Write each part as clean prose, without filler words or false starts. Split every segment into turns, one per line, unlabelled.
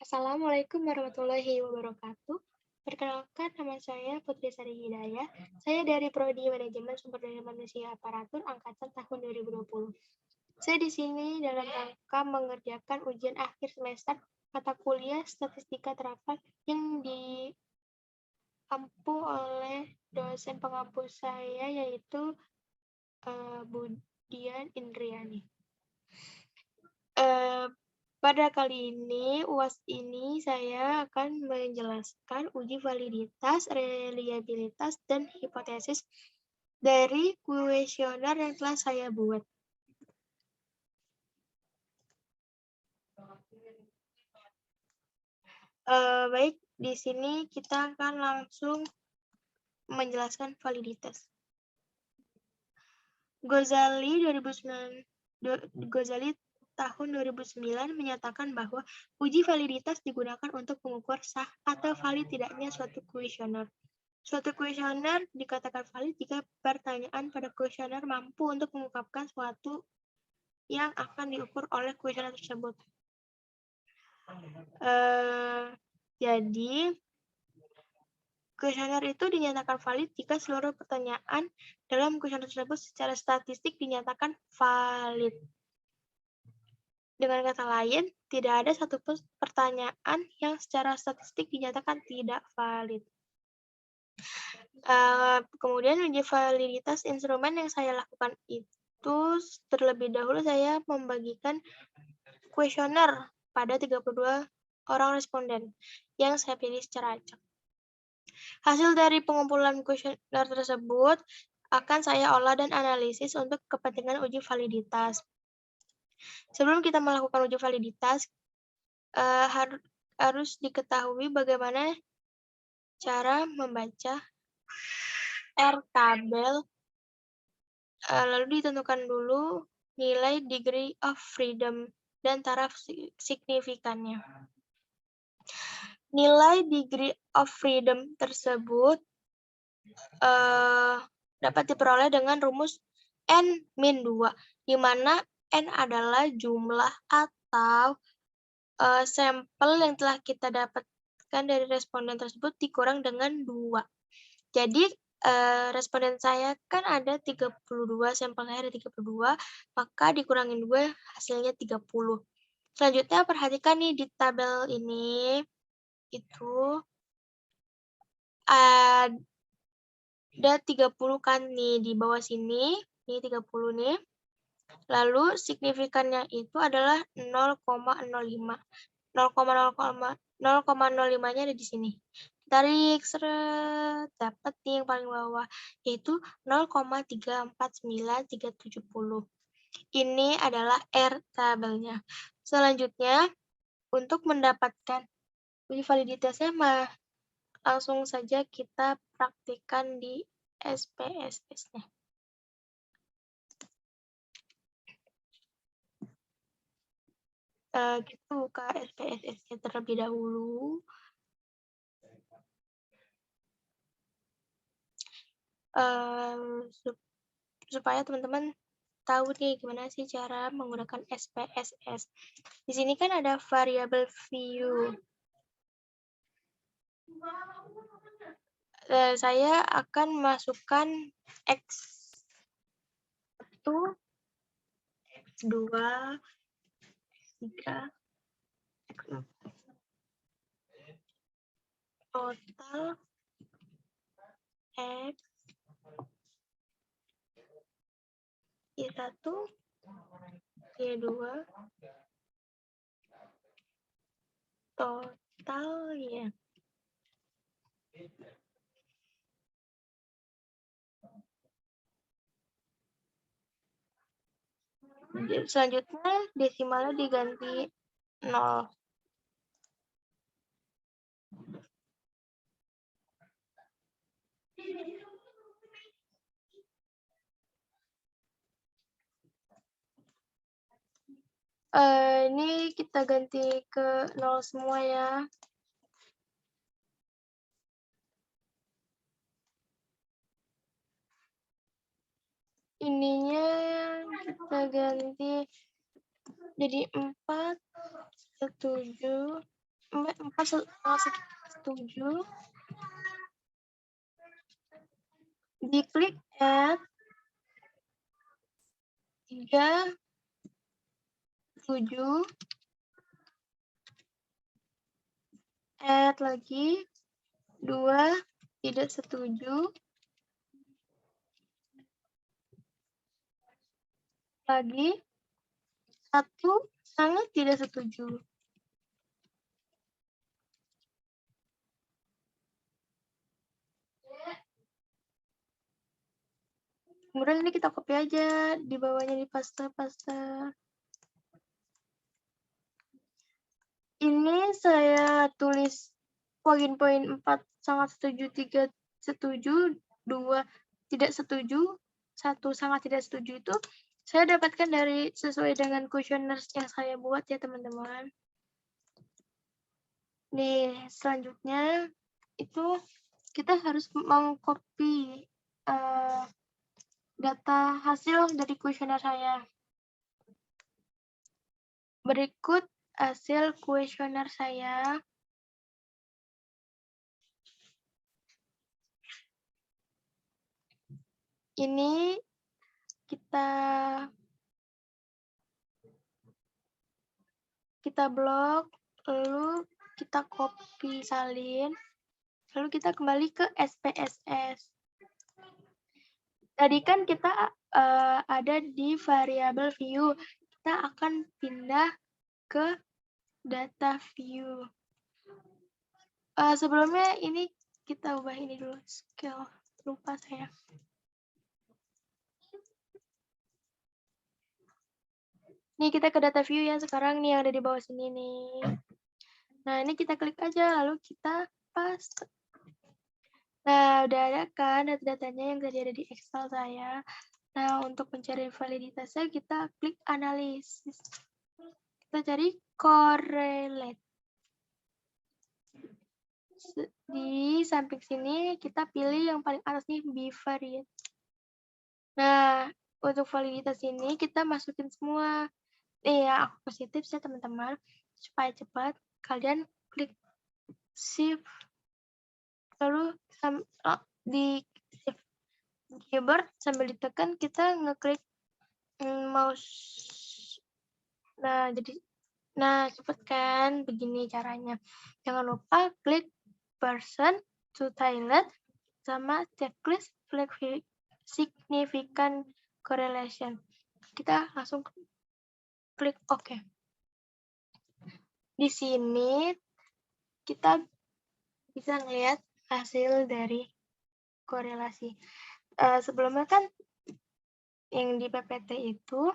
Assalamualaikum warahmatullahi wabarakatuh. Perkenalkan, nama saya Putri Sari Hidayah. Saya dari Prodi Manajemen Sumber Daya Manusia Aparatur Angkatan tahun 2020. Saya di sini dalam rangka mengerjakan ujian akhir semester mata kuliah Statistika Terapan yang diampu oleh dosen pengampu saya, yaitu Budian Indriani. Pada kali ini, UAS ini saya akan menjelaskan uji validitas, reliabilitas, dan hipotesis dari kuesioner yang telah saya buat. Baik, di sini kita akan langsung menjelaskan validitas. Ghazali tahun 2009 menyatakan bahwa uji validitas digunakan untuk mengukur sah atau valid tidaknya suatu kuesioner. Suatu kuesioner dikatakan valid jika pertanyaan pada kuesioner mampu untuk mengungkapkan suatu yang akan diukur oleh kuesioner tersebut. Jadi, kuesioner itu dinyatakan valid jika seluruh pertanyaan dalam kuesioner tersebut secara statistik dinyatakan valid. Dengan kata lain, tidak ada satupun pertanyaan yang secara statistik dinyatakan tidak valid. Kemudian uji validitas instrumen yang saya lakukan itu, terlebih dahulu saya membagikan kuesioner pada 32 orang responden yang saya pilih secara acak. Hasil dari pengumpulan kuesioner tersebut akan saya olah dan analisis untuk kepentingan uji validitas. Sebelum kita melakukan uji validitas, harus diketahui bagaimana cara membaca R-tabel, lalu ditentukan dulu nilai degree of freedom dan taraf signifikannya. Nilai degree of freedom tersebut dapat diperoleh dengan rumus N-2, di mana N adalah jumlah atau sampel yang telah kita dapatkan dari responden tersebut dikurang dengan 2. Jadi, responden saya kan ada 32, sampel saya ada 32, maka dikurangin 2, hasilnya 30. Selanjutnya, perhatikan nih di tabel ini, itu ada 30 kan nih di bawah sini, ini 30 nih. Lalu signifikannya itu adalah 0,05. 0,05-nya ada di sini. Tarik, seret, dapat nih yang paling bawah, yaitu 0,349370. Ini adalah R-tabelnya. Selanjutnya, untuk mendapatkan uji validitasnya, langsung saja kita praktikkan di SPSS-nya. Kita buka SPSS-nya terlebih dahulu. Supaya teman-teman tahu nih gimana sih cara menggunakan SPSS. Di sini kan ada variabel view. Saya akan masukkan X1, X2, X3, X4. Total X Y1, Y2, total ya. Selanjutnya desimalnya diganti 0. Ini kita ganti ke 0 semua ya. Ininya kita ganti jadi 4, 7, 4,7. Diklik add 3,7. Add lagi 2, tidak setuju. Lagi 1, sangat tidak setuju. Kemudian ini kita copy aja, di bawahnya di paste. Ini saya tulis poin-poin 4 sangat setuju, 3 setuju, 2 tidak setuju, 1 sangat tidak setuju itu saya dapatkan dari sesuai dengan kuesioner yang saya buat ya teman-teman. Nih, selanjutnya itu kita harus mengcopy data hasil dari kuesioner saya. Berikut hasil kuesioner saya. Ini kita blok, lalu kita copy salin, lalu kita kembali ke SPSS. Tadi kan kita ada di variabel view, kita akan pindah ke data view. Sebelumnya ini kita ubah ini dulu, scale, lupa saya. Nih kita ke data view ya sekarang nih yang ada di bawah sini nih. Nah ini kita klik aja lalu kita paste. Nah udah ada kan data-datanya yang tadi ada di Excel saya. Nah untuk mencari validitasnya kita klik analisis. Kita cari correlate. Di samping sini kita pilih yang paling atas nih bivariate. Nah untuk validitas ini kita masukin semua. Ya, aku positif ya teman-teman. Supaya cepat, kalian klik shift. Lalu di shift keyboard sambil ditekan kita ngeklik mouse. Nah, cepet kan? Begini caranya. Jangan lupa klik person to toilet sama checklist significant correlation. Kita langsung klik OK. Di sini kita bisa ngelihat hasil dari korelasi. Sebelumnya kan yang di PPT itu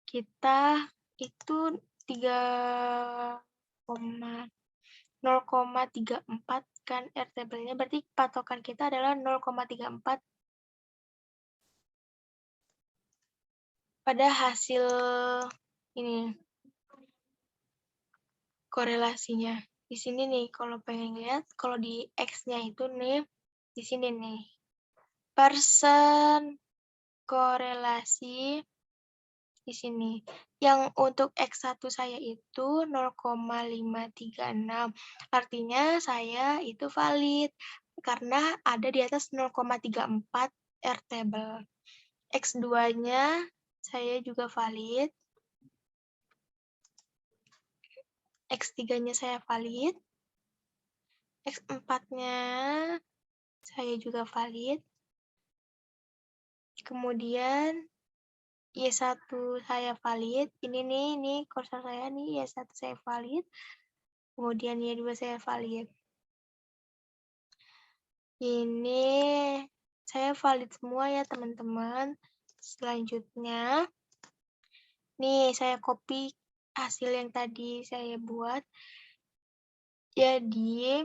kita itu 0,34 kan R-table-nya, berarti patokan kita adalah 0,34 pada hasil ini korelasinya. Di sini nih, kalau pengen lihat, kalau di X-nya itu nih, di sini nih, persen korelasi di sini. Yang untuk X1 saya itu 0,536. Artinya saya itu valid karena ada di atas 0,34 R-table. X2-nya saya juga valid. X3-nya saya valid. X4-nya saya juga valid. Kemudian Y1 saya valid. Ini kursor saya nih, Y1 saya valid. Kemudian Y2 saya valid. Ini saya valid semua ya teman-teman. Selanjutnya, nih saya copy hasil yang tadi saya buat. Jadi,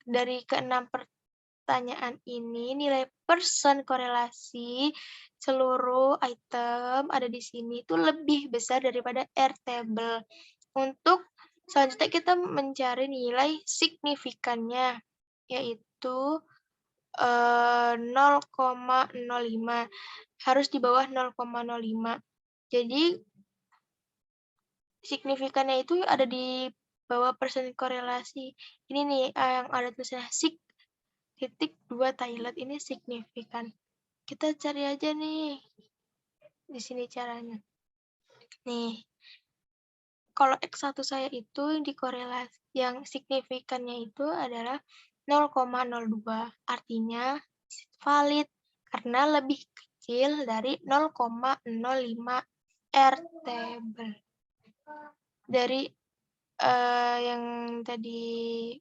dari ke-6 pertanyaan ini, nilai persen korelasi seluruh item ada di sini itu lebih besar daripada R-table. Untuk selanjutnya kita mencari nilai signifikannya, yaitu 0,05. Harus di bawah 0,05. Jadi, signifikannya itu ada di bawah persen korelasi. Ini nih yang ada tulisannya sig.2 Thailand, ini signifikan. Kita cari aja nih. Di sini caranya. Nih, kalau X1 saya itu dikorelasi, yang signifikannya itu adalah 0,02. Artinya valid karena lebih kecil dari 0,05 R-table. Dari yang tadi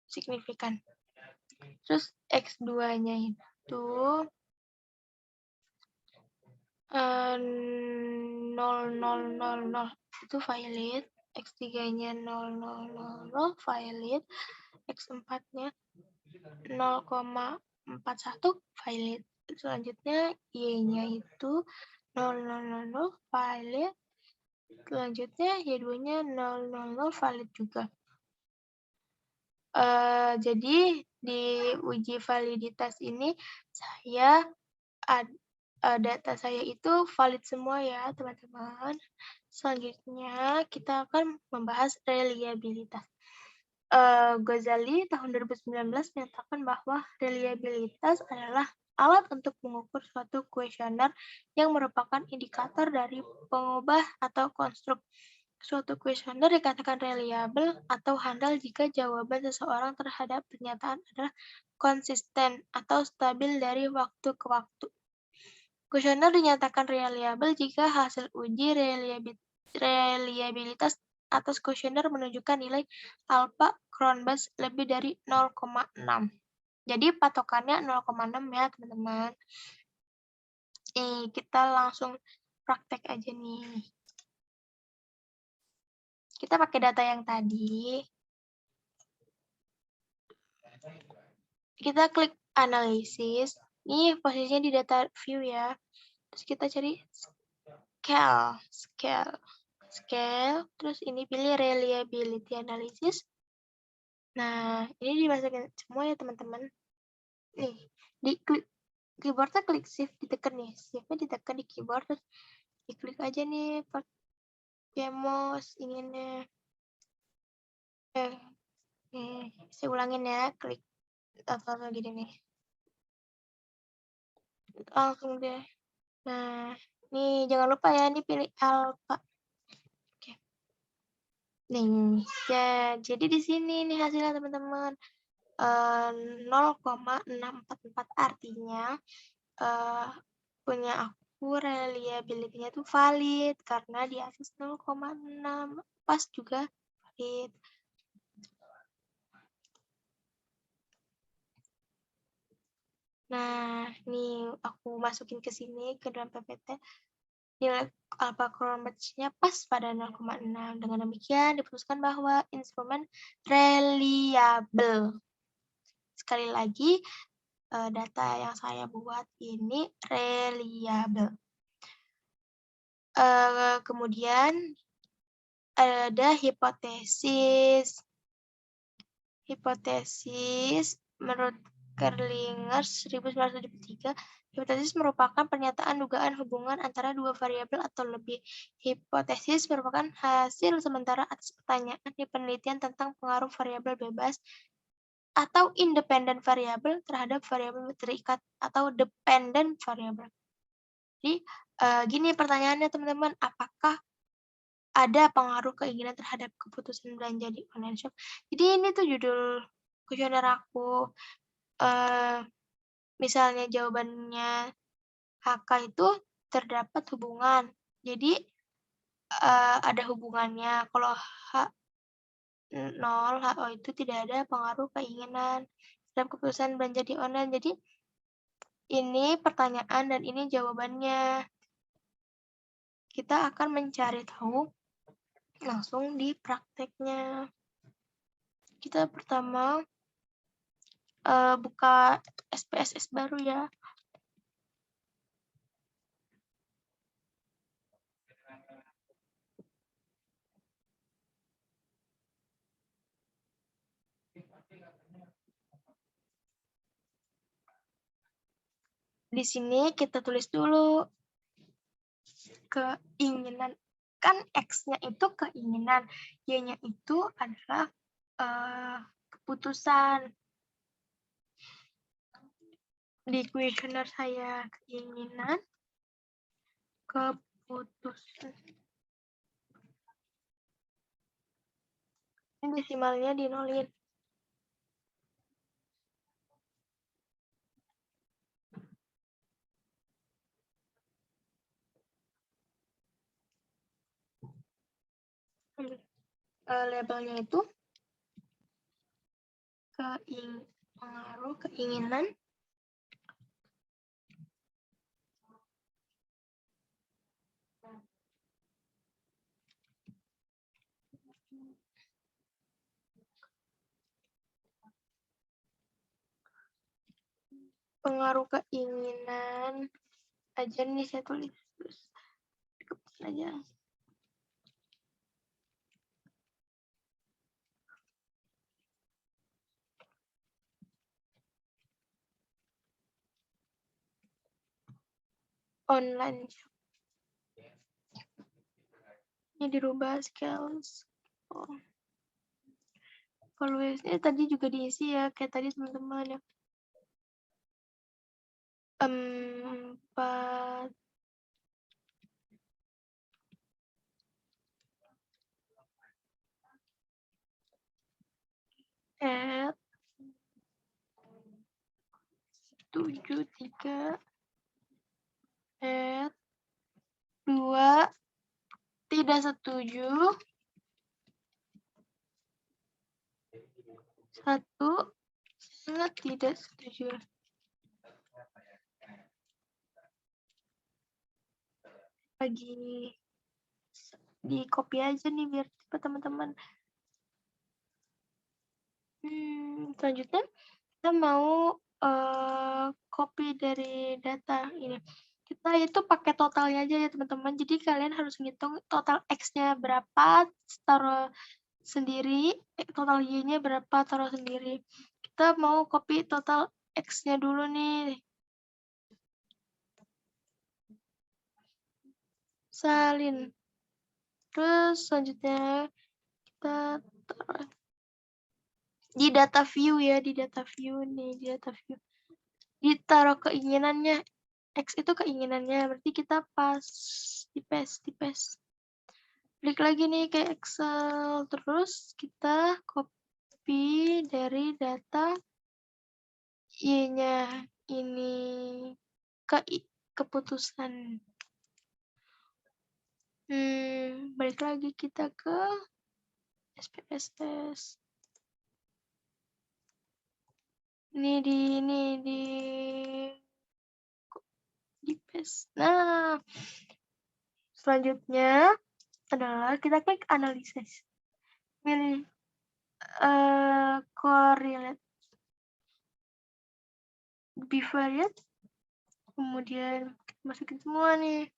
signifikan. Terus X2-nya itu 0,000 itu valid, X3-nya 0,000 valid, X4-nya 0,41 valid. Selanjutnya Y-nya itu 0,000 valid. Selanjutnya Y2-nya 0,00 valid juga. Jadi di uji validitas ini saya data saya itu valid semua ya teman-teman. Selanjutnya kita akan membahas reliabilitas. Ghazali tahun 2019 menyatakan bahwa reliabilitas adalah alat untuk mengukur suatu kuesioner yang merupakan indikator dari pengubah atau konstruk. Suatu kuesioner dikatakan reliable atau handal jika jawaban seseorang terhadap pernyataan adalah konsisten atau stabil dari waktu ke waktu. Kuesioner dinyatakan reliable jika hasil uji reliabilitas atas kuesioner menunjukkan nilai alpha Cronbachs lebih dari 0,6. Jadi patokannya 0,6 ya teman-teman. Kita langsung praktek aja nih. Kita pakai data yang tadi. Kita klik analisis. Ini posisinya di data view ya. Terus kita cari scale. Terus ini pilih reliability analysis. Nah, ini dimasukin semua ya teman-teman. Nih, di klik keyboardnya klik shift, ditekan nih. Shift-nya ditekan di keyboard, terus diklik aja nih pakai mouse ininya. Saya ulangin ya, klik atau gini nih. Langsung deh. Nah, nih jangan lupa ya, ini pilih alpha. Oke. Nih, ya, jadi di sini nih hasilnya teman-teman. 0,644 artinya punya aku reliability-nya itu valid karena di atas 0,6, pas juga valid. Nah, nih aku masukin ke sini ke dalam PPT. Nilai alpha Cronbachs-nya pas pada 0,6. Dengan demikian diputuskan bahwa instrumen reliable. Sekali lagi, data yang saya buat ini reliable. Kemudian ada hipotesis. Hipotesis menurut Kerlingers 1973, hipotesis merupakan pernyataan dugaan hubungan antara dua variabel atau lebih. Hipotesis merupakan hasil sementara atas pertanyaan di penelitian tentang pengaruh variabel bebas atau independen variabel terhadap variabel terikat atau dependent variabel. Jadi gini pertanyaannya teman-teman, apakah ada pengaruh keinginan terhadap keputusan belanja di online shop? Jadi ini tuh judul kuesioner aku. Misalnya jawabannya HK itu terdapat hubungan. Jadi ada hubungannya. Kalau H0, HO itu tidak ada pengaruh keinginan terhadap keputusan belanja di online. Jadi ini pertanyaan dan ini jawabannya. Kita akan mencari tahu langsung di prakteknya. Kita pertama buka SPSS baru ya. Di sini kita tulis dulu keinginan kan X-nya itu keinginan, Y-nya itu adalah keputusan. Di kuesioner saya keinginan, keputusan. Ini desimalnya dinolin. Labelnya itu pengaruh keinginan aja nih saya tulis terus keputusan aja. Online shop. Ini dirubah scales. Valuasinya tadi juga diisi ya, kayak tadi teman-teman ya. 4 at 73 at 2 tidak setuju 1 sangat tidak setuju. Lagi di copy aja nih biar cepat teman-teman. Selanjutnya kita mau copy dari data ini. Kita itu pakai totalnya aja ya teman-teman. Jadi kalian harus ngitung total X-nya berapa, taruh sendiri, total Y-nya berapa, taruh sendiri. Kita mau copy total X-nya dulu nih. Salin. Terus selanjutnya kita taruh di data view ya, di data view nih, di data view. Ditaruh keinginannya. X itu keinginannya, berarti kita di paste. Klik lagi nih ke Excel, terus kita copy dari data Y-nya ini ke keputusan. Balik lagi kita ke SPSS. Ini di paste. Nah, selanjutnya adalah kita klik analisis. Pilih correlate bivariate. Kemudian masukin semua nih.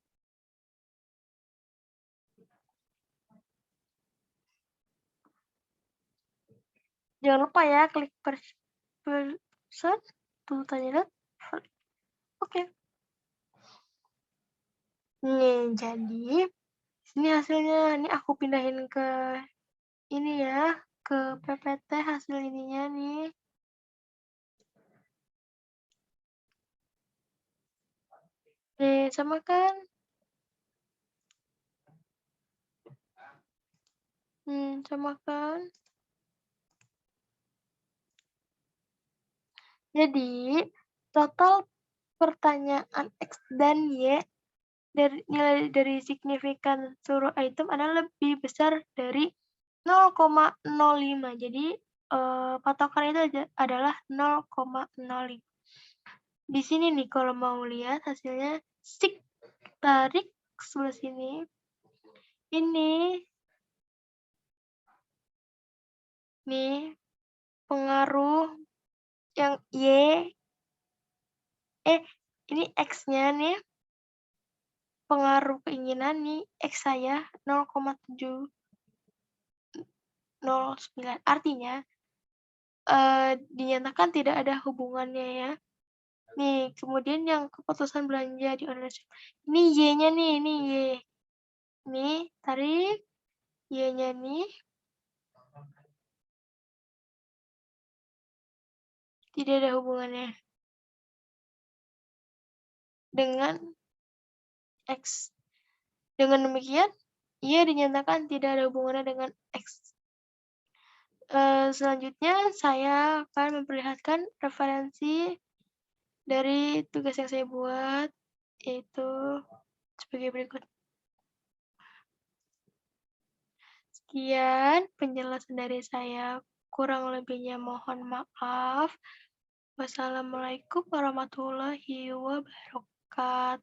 Jangan lupa ya klik person tuh tanya. Oke. Nih, jadi ini hasilnya. Ini aku pindahin ke ini ya, ke PPT hasil ininya nih. Nih, sama kan? Sama kan? Jadi, total pertanyaan X dan Y nilai dari signifikan seluruh item adalah lebih besar dari 0,05. Jadi, patokan itu adalah 0,05. Di sini nih, kalau mau lihat hasilnya, tarik sebelah sini. Ini nih pengaruh yang Y, ini X-nya nih, pengaruh keinginan nih, X saya 0,709. Artinya, dinyatakan tidak ada hubungannya ya. Nih, kemudian yang keputusan belanja di online shop. Ini Y-nya nih, ini Y. Nih, tarik. Y-nya nih. Tidak ada hubungannya dengan X. Dengan demikian, Y dinyatakan tidak ada hubungannya dengan X. Selanjutnya, saya akan memperlihatkan referensi dari tugas yang saya buat, yaitu sebagai berikut. Sekian penjelasan dari saya. Kurang lebihnya mohon maaf. Wassalamualaikum warahmatullahi wabarakatuh.